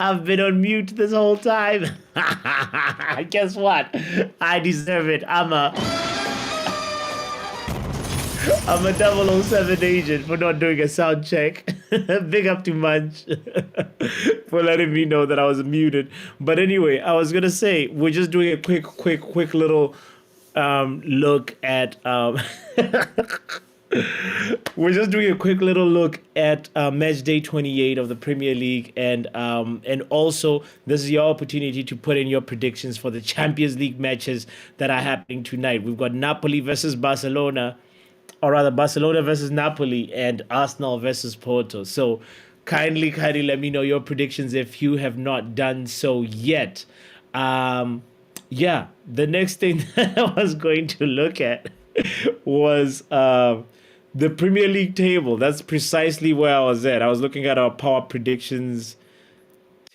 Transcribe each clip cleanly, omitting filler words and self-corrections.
I've been on mute this whole time. Guess what? I deserve it. I'm a 007 agent for not doing a sound check. Big up to Munch for letting me know that I was muted. But anyway, I was gonna say we're just doing a quick little look at we're just doing a quick little look at match day 28 of the Premier League, and also this is your opportunity to put in your predictions for the Champions League matches that are happening tonight. We've got Napoli versus Barcelona, or rather Barcelona versus Napoli, and Arsenal versus Porto. So kindly let me know your predictions if you have not done so yet. Yeah, the next thing that I was going to look at was the Premier League table. That's precisely where I was at. I was looking at our power predictions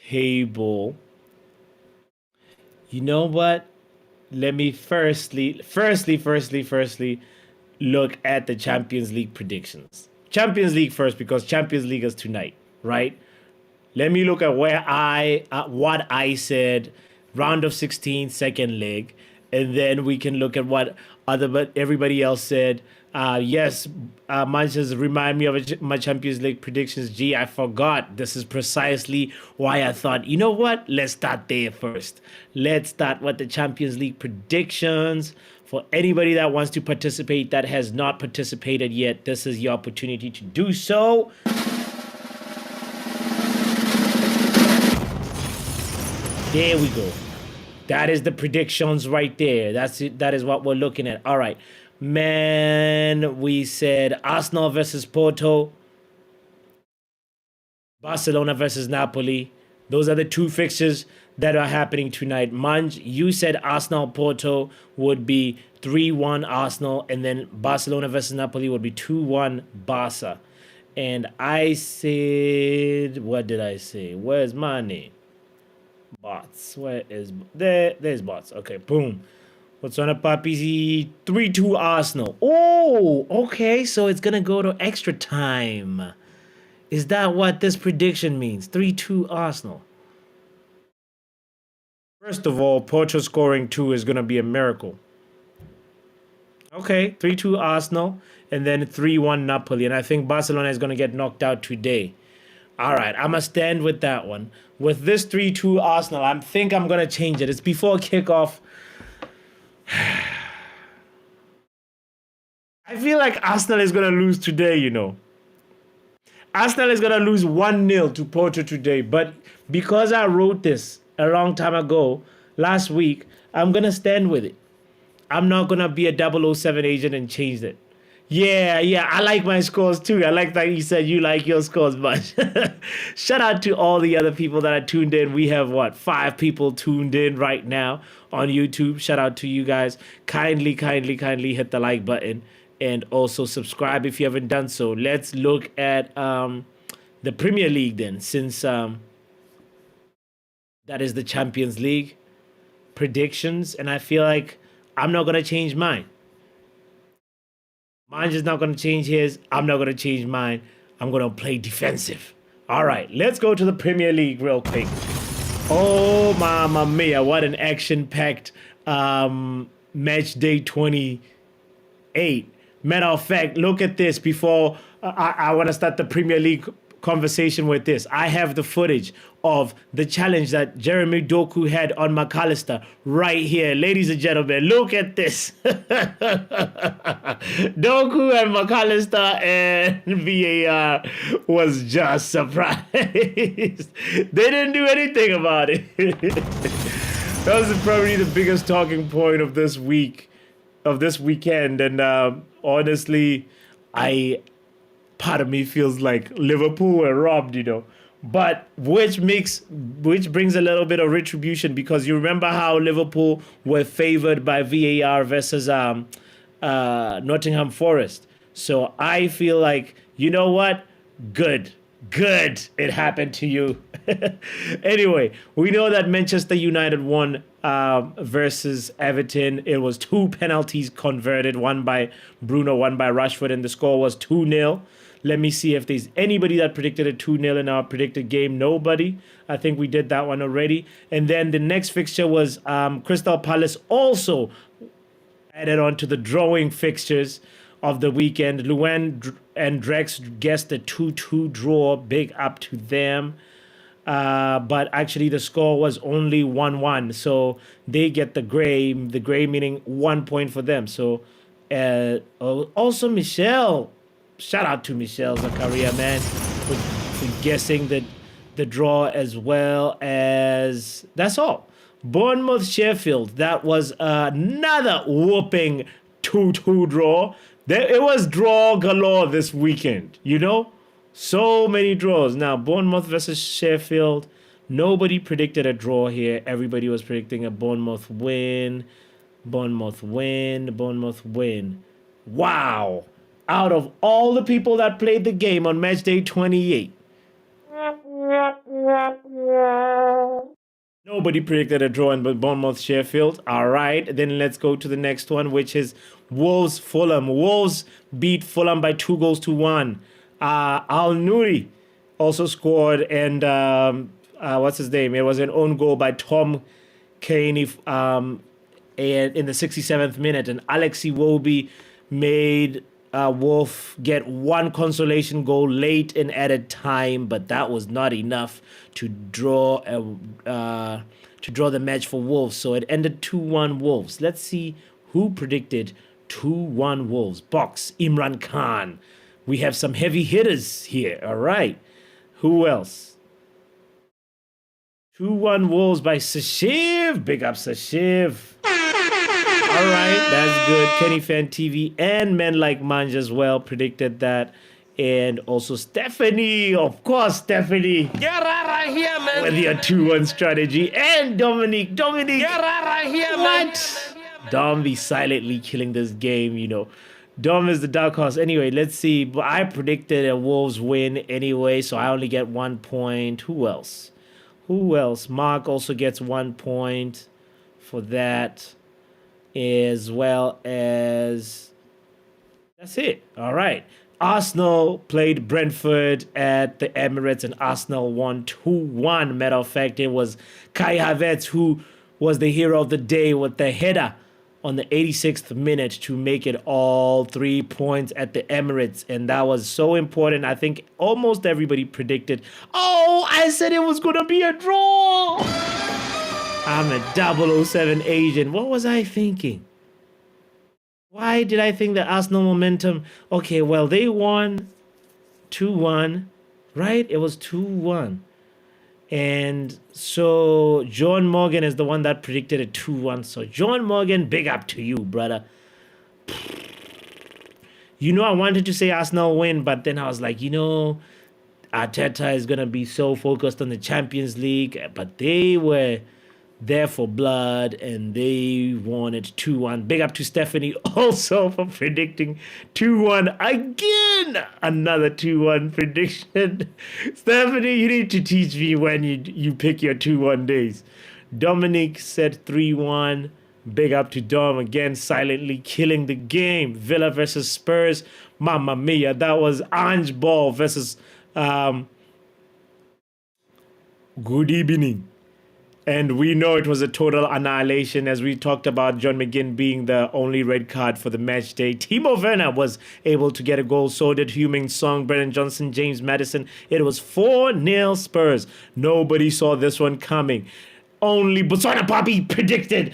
table. You know what? Let me firstly look at the Champions League predictions. Champions League first, because Champions League is tonight, right? Let me look at what I said, round of 16, second leg, and then we can look at what but everybody else said. Yes, Manchester remind me of my Champions League predictions. Gee, I forgot. This is precisely why I thought, you know what? Let's start there first. Let's start with the Champions League predictions. For anybody that wants to participate that has not participated yet, this is your opportunity to do so. There we go. That is the predictions right there. That's it. That is what we're looking at. All right. Man, we said Arsenal versus Porto, Barcelona versus Napoli. Those are the two fixtures that are happening tonight. Manj, you said Arsenal Porto would be 3-1 Arsenal, and then Barcelona versus Napoli would be 2-1 Barca. And I said, what did I say? Where's my name? Bots. Where is there's bots. Okay, boom. What's on a puppy? 3-2 Arsenal. Oh, okay. So it's gonna go to extra time. Is that what this prediction means? 3-2 Arsenal. First of all, Porto scoring 2 is gonna be a miracle. Okay, 3-2 Arsenal, and then 3-1 Napoli. And I think Barcelona is gonna get knocked out today. All right, I'm going to stand with that one. With this 3-2 Arsenal, I think I'm going to change it. It's before kickoff. I feel like Arsenal is going to lose today, you know. Arsenal is going to lose 1-0 to Porto today. But because I wrote this a long time ago, last week, I'm going to stand with it. I'm not going to be a 007 agent and change it. Yeah, I like my scores too. I like that you said you like your scores much. Shout out to all the other people that are tuned in. We have 5 people tuned in right now on YouTube. Shout out to you guys. Kindly hit the like button and also subscribe if you haven't done so. Let's look at the Premier League then, since that is the Champions League predictions, and I feel like I'm not gonna change mine. Mine's just not going to change his. I'm not going to change mine. I'm going to play defensive. All right, let's go to the Premier League real quick. Oh, mamma mia. What an action-packed match day 28. Matter of fact, look at this before I want to start the Premier League conversation with this. I have the footage of the challenge that Jeremy Doku had on McAllister right here. Ladies and gentlemen, look at this. Doku and McAllister and VAR was just surprised. They didn't do anything about it. That was probably the biggest talking point of this week, of this weekend. And honestly, part of me feels like Liverpool were robbed, you know. But which brings a little bit of retribution, because you remember how Liverpool were favored by VAR versus Nottingham Forest. So I feel like, you know what? Good. It happened to you. Anyway, we know that Manchester United won versus Everton. It was 2 penalties converted, one by Bruno, one by Rashford, and the score was 2-0. Let me see if there's anybody that predicted a 2-0 in our predicted game. Nobody. I think we did that one already. And then the next fixture was Crystal Palace also added on to the drawing fixtures of the weekend. Luan and Drex guessed a 2-2 draw. Big up to them. But actually the score was only 1-1. So they get the gray meaning 1 point for them. So also Michelle, shout out to Michelle Zakaria, man, for guessing the draw as well as that's all. Bournemouth Sheffield, that was another whooping 2-2 draw. It was draw galore this weekend, you know? So many draws. Now, Bournemouth versus Sheffield, nobody predicted a draw here. Everybody was predicting a Bournemouth win. Bournemouth win. Bournemouth win. Wow. Out of all the people that played the game on match day 28, nobody predicted a draw in Bournemouth Sheffield. All right, then let's go to the next one, which is Wolves Fulham. Wolves beat Fulham by 2-1. Al Nouri also scored, and what's his name? It was an own goal by Tom Caney in the 67th minute, and Alexi Iwobi made Wolf get one consolation goal late in added time, but that was not enough to draw the match for Wolves. So it ended 2-1 Wolves. Let's see who predicted 2-1 Wolves. Box Imran Khan. We have some heavy hitters here. All right. Who else? 2-1 Wolves by Sashiv. Big up Sashiv. All right, that's good. Kenny Fan TV and Men Like Manj as well predicted that. And also Stephanie, of course, Stephanie. Get right here, man. With your 2-1 strategy. And Dominique. Get right here, man. What? Dom be silently killing this game, you know. Dom is the dark horse. Anyway, let's see. But I predicted a Wolves win anyway, so I only get 1 point. Who else? Mark also gets 1 point for that, as well as that's it. All right. Arsenal played Brentford at the Emirates, and Arsenal won 2-1. Matter of fact, it was Kai Havertz who was the hero of the day with the header on the 86th minute to make it all 3 points at the Emirates. And that was so important. I think almost everybody predicted, oh, I said it was going to be a draw. I'm a 007 agent. What was I thinking? Why did I think the Arsenal momentum? Okay, well, they won 2-1, right? It was 2-1. And so John Morgan is the one that predicted a 2-1. So John Morgan, big up to you, brother. You know, I wanted to say Arsenal win, but then I was like, you know, Arteta is going to be so focused on the Champions League. But they were there for blood, and they won it 2-1. Big up to Stephanie also for predicting 2-1 again. Another 2-1 prediction. Stephanie, you need to teach me when you pick your 2-1 days. Dominic said 3-1. Big up to Dom again, silently killing the game. Villa versus Spurs. Mamma mia, that was Ange Ball versus Good evening. And we know it was a total annihilation, as we talked about John McGinn being the only red card for the match day. Timo Werner was able to get a goal, so did Heung-min Son, Brennan Johnson, James Maddison. It was 4-0 Spurs. Nobody saw this one coming. Only Botswana Papi predicted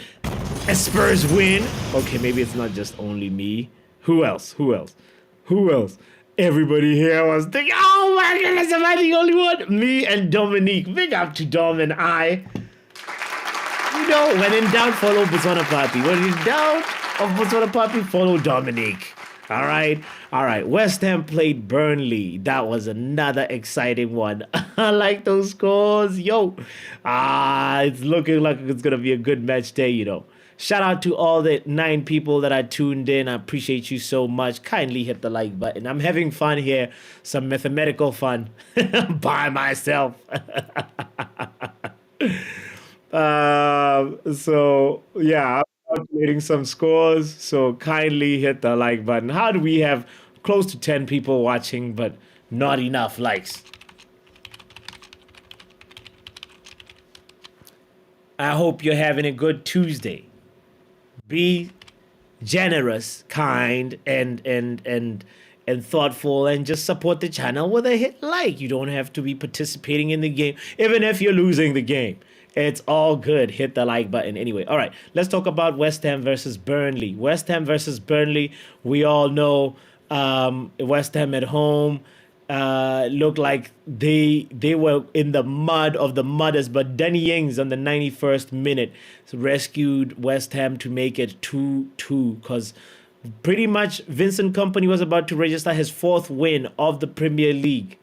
a Spurs win. Okay, maybe it's not just only me. Who else? Everybody here was thinking, oh my goodness, am I the only one? Me and Dominique. Big up to Dom and I. You know, when in doubt, follow Botswana Papi. When in doubt of Botswana Papi, follow Dominique. All right. West Ham played Burnley. That was another exciting one. I like those scores. Yo. It's looking like it's going to be a good match day, you know. Shout out to all the 9 people that are tuned in. I appreciate you so much. Kindly hit the like button. I'm having fun here. Some mathematical fun by myself. So yeah, I'm calculating some scores, so kindly hit the like button. How do we have close to 10 people watching, but not enough likes. I hope you're having a good Tuesday. Be generous, kind, and thoughtful, and just support the channel with a hit like. You don't have to be participating in the game, even if you're losing the game. It's all good. Hit the like button anyway. All right, let's talk about West Ham versus Burnley. West Ham versus Burnley. We all know West Ham at home looked like they were in the mud of the muddest, but Danny Ings on the 91st minute rescued West Ham to make it 2-2, because pretty much Vincent Kompany was about to register his 4th win of the Premier League.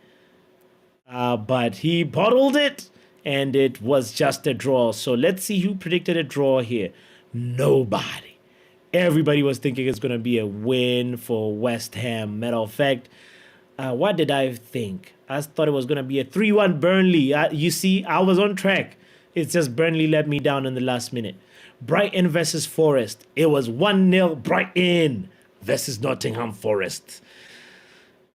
But he bottled it, and it was just a draw. So let's see who predicted a draw here. Nobody. Everybody was thinking it's going to be a win for West Ham. Matter of fact, what did I think? I thought it was going to be a 3-1 Burnley. You see, I was on track. It's just Burnley let me down in the last minute. Brighton versus Forest. It was 1-0 Brighton versus Nottingham Forest.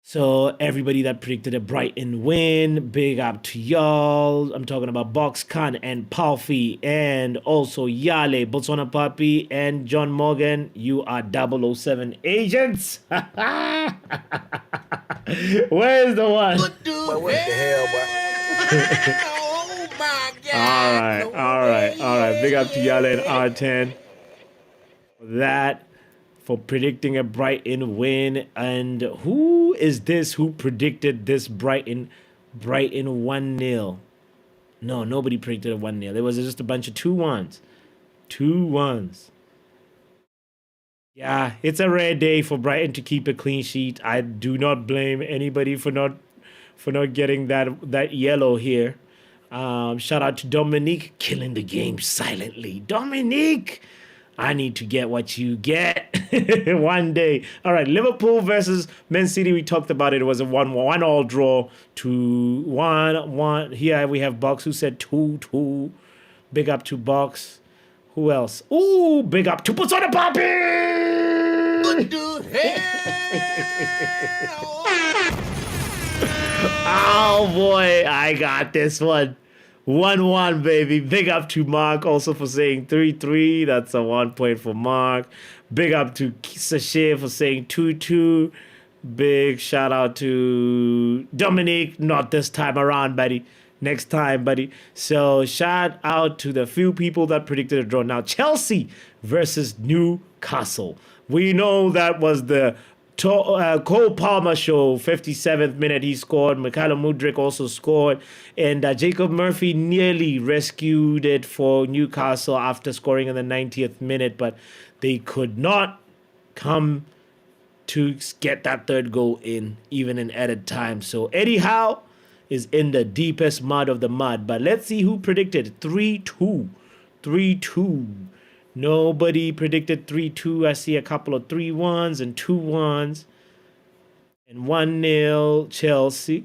So everybody that predicted a Brighton win, big up to y'all. I'm talking about Box Khan and Palfi, and also Yale, Botswana Papi, and John Morgan. You are 007 agents. Where's the one? What the hell, boy? Oh my God. All right. Big up to Yale and R10 for that, for predicting a Brighton win. And who is this who predicted this Brighton 1-0? No, nobody predicted a 1-0. There was just a bunch of 2-1s. 2-1s. Yeah, it's a rare day for Brighton to keep a clean sheet. I do not blame anybody for not getting that yellow here. Shout out to Dominique, killing the game silently. Dominique, I need to get what you get one day. All right, Liverpool versus Man City. We talked about it. It was a 1-1 draw to 1-1. Here we have Box who said 2-2. Big up to Box. Who else? Ooh, big up to Botswana Papi! What the hell? Oh boy, I got this one. 1-1, baby. Big up to Mark also for saying 3-3. That's a 1 point for Mark. Big up to Sachet for saying 2-2. Big shout out to Dominique. Not this time around, buddy. Next time, buddy. So shout out to the few people that predicted a draw. Now, Chelsea versus Newcastle. We know that was the Cole Palmer show. 57th minute he scored. Mikhailo Mudryk also scored. And Jacob Murphy nearly rescued it for Newcastle after scoring in the 90th minute. But they could not come to get that third goal in, even in added time. So Eddie Howe is in the deepest mud of the mud. But let's see who predicted 3-2. 3-2. Nobody predicted 3-2. I see a couple of 3-1s and 2-1s. And 1-0 Chelsea.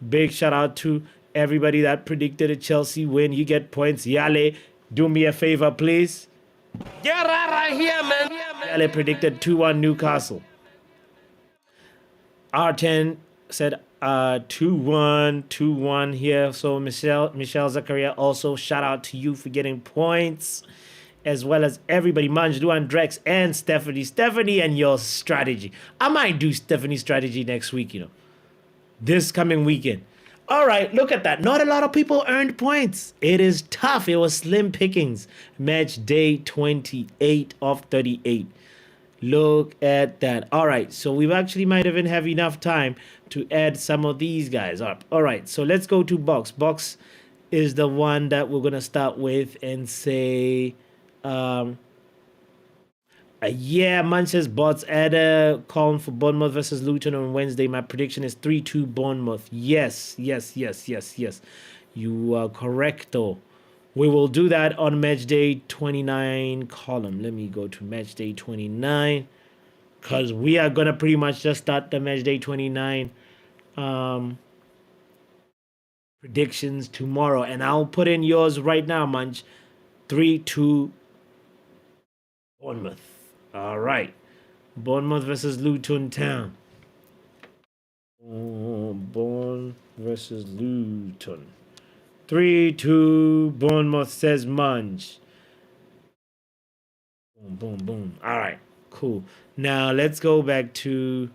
Big shout out to everybody that predicted a Chelsea win. You get points. Yale, do me a favor, please. Get right here, man. Yale predicted 2-1 Newcastle. R10 said 2-1 here. So Michelle Zakaria, also shout out to you for getting points, as well as everybody, Manjdu and Drex and Stephanie and your strategy. I might do Stephanie's strategy next week, this coming weekend. All right, look at that. Not a lot of people earned points. It is tough. It was slim pickings. Match day 28 of 38. Look at that. All right, so we actually might even have enough time to add some of these guys up. All right, so let's go to Box. Box is the one that we're going to start with and say, Manchester Bots add a column for Bournemouth versus Luton on Wednesday. My prediction is 3-2 Bournemouth. Yes. You are correct, though. We will do that on match day 29 column. Let me go to match day 29, because we are going to pretty much just start the match day 29 predictions tomorrow. And I'll put in yours right now, Munch. 3-2 Bournemouth. All right. Bournemouth versus Luton Town. Bourne versus Luton. 3-2. Bournemouth says Munch. Boom, boom, boom. All right, cool. Now let's go back to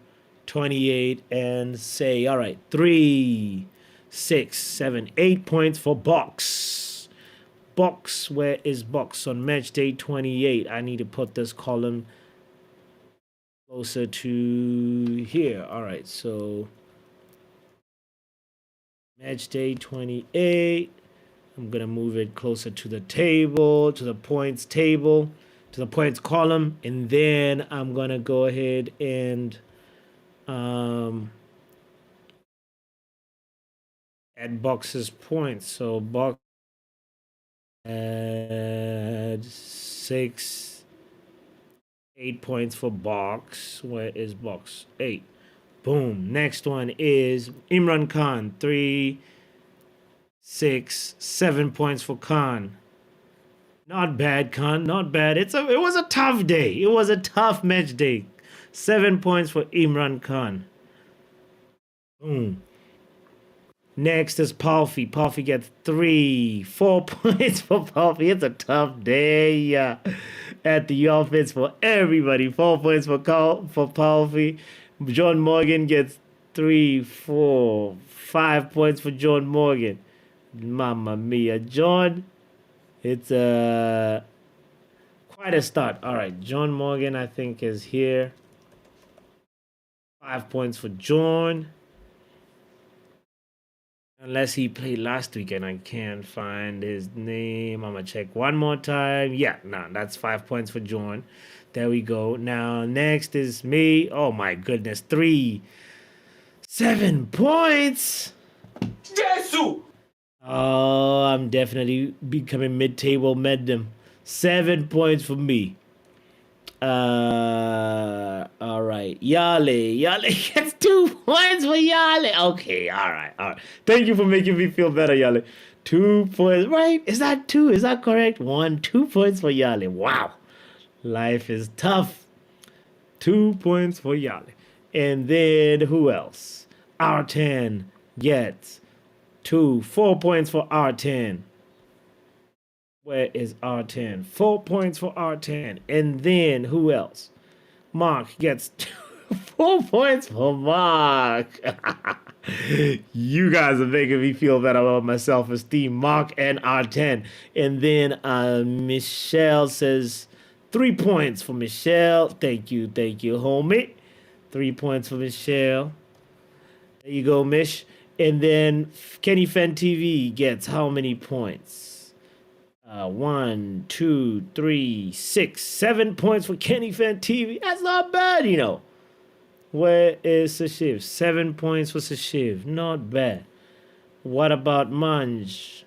28 and say, all right, 3, 6, 7, 8 points for Box. Box, where is Box on match day 28? I need to put this column closer to here. All right, so match day 28. I'm gonna move it closer to the table, to the points table, to the points column, and then I'm gonna go ahead and add Box's points. So Box add 6, 8 points for Box. Where is Box? 8. Boom. Next one is Imran Khan. 3, 6, 7 points for Khan. Not bad, Khan. Not bad. It was a tough day. It was a tough match day. 7 points for Imran Khan. Boom. Next is Palfi. Palfi gets 3, 4 points for Palfi. It's a tough day at the office for everybody. 4 points for Palfi. John Morgan gets 3, 4, 5 points for John Morgan. Mamma mia, John. It's quite a start. All right, John Morgan, I think, is here. 5 points for John. Unless he played last week and I can't find his name. I'm going to check one more time. Yeah, no, that's 5 points for John. There we go. Now, next is me. Oh, my goodness. 3, 7 points. Jesus! Oh, I'm definitely becoming mid-table medem. 7 points for me. All right. Yale gets 2 points for Yale. Okay, all right. Thank you for making me feel better, Yale. 2 points, right? Is that 2? Is that correct? 2 points for Yale. Wow. Life is tough. 2 points for Yale. And then who else? R10 gets 4 points for R10. Where is R10? 4 points for R10. And then who else? Mark gets 4 points for Mark. You guys are making me feel better about my self-esteem. Mark and R10. And then Michelle says 3 points for Michelle. Thank you, homie. 3 points for Michelle. There you go, Mish. And then Kenny Fan TV gets how many points? 1, 2, 3, 6, 7 points for Kenny Fan TV. That's not bad, you know. Where is Sashiv? 7 points for Sashiv. Not bad. What about Manj?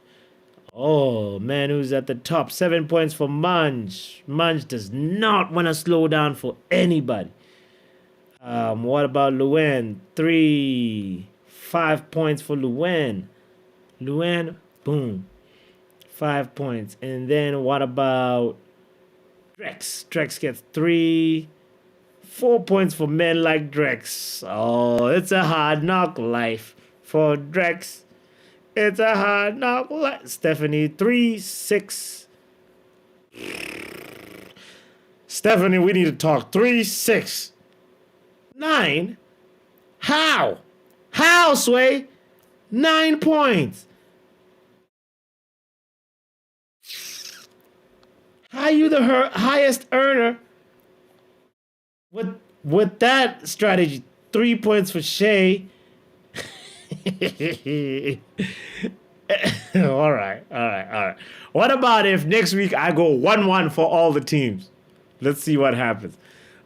Oh, man, who's at the top? 7 points for Manj. Manj does not want to slow down for anybody. What about Luan? 5 points for Luan. Luan, boom. 5 points. And then what about Drex? Drex gets 4 points for men like Drex. Oh, it's a hard knock life for Drex. It's a hard knock life. Stephanie, 3, 6. Stephanie, we need to talk. 3, 6, 9. How? How, Sway? 9 points. How are you the highest earner with that strategy? 3 points for Shay. All right. What about if next week I go 1-1 for all the teams? Let's see what happens.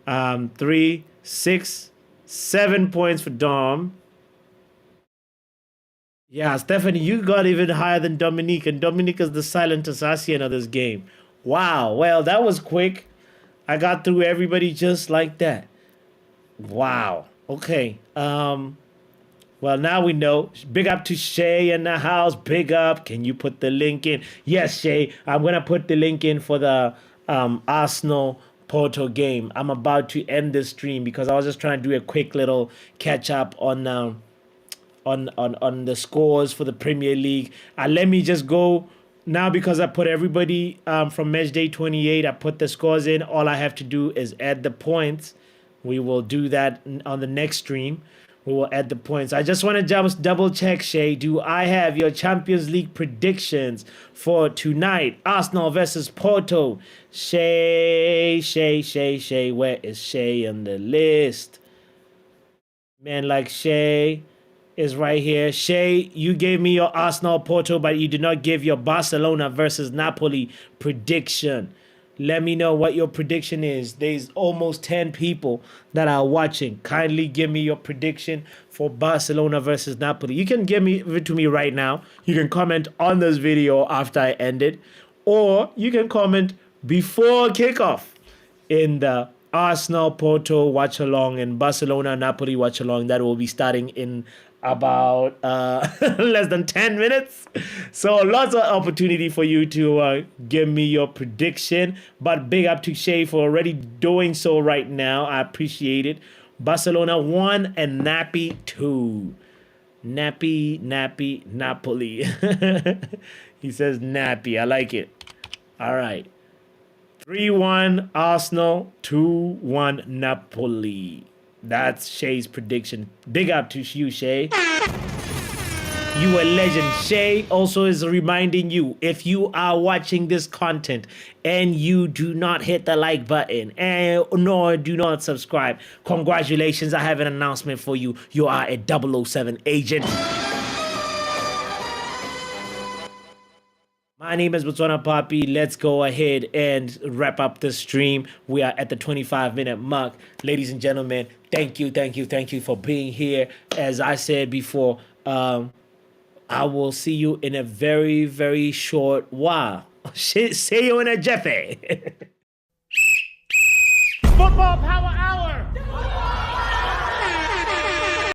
3, 6, 7 points for Dom. Yeah, Stephanie, you got even higher than Dominique, and Dominique is the silent assassin of this game. Wow, well, that was quick. I got through everybody just like that. Wow. Okay. Well, now we know. Big up to Shay in the house. Big up. Can you put the link in? Yes, Shay. I'm going to put the link in for the Arsenal Porto game. I'm about to end the stream because I was just trying to do a quick little catch up on on the scores for the Premier League. Let me just go now because I put everybody from match day 28. I put the scores in. All I have to do is add the points. We will do that on the next stream. We will add the points. I just want to just double check, Shay. Do I have your Champions League predictions for tonight? Arsenal versus Porto. Shay. Where is Shay on the list? Man like Shay is right here. Shay, you gave me your Arsenal Porto, but you did not give your Barcelona versus Napoli prediction. Let me know what your prediction is. There's almost 10 people that are watching. Kindly give me your prediction for Barcelona versus Napoli. You can give it to me right now. You can comment on this video after I end it, or you can comment before kickoff in the Arsenal Porto watch along and Barcelona Napoli watch along that will be starting in about less than 10 minutes. So lots of opportunity for you to give me your prediction. But big up to Shay for already doing so right now. I appreciate it. Barcelona 1 and Nappy 2. Nappy, Napoli. He says Nappy. I like it. All right. 3-1 Arsenal, 2-1 Napoli. That's Shay's prediction. Big up to you, Shay. You a legend. Shay also is reminding you, if you are watching this content and you do not hit the like button and nor do not subscribe, congratulations, I have an announcement for you. You are a 007 agent. My name is Botswana Papi. Let's go ahead and wrap up the stream. We are at the 25-minute mark. Ladies and gentlemen, thank you for being here. As I said before, I will see you in a very, very short while. See you in a jiffy. Football power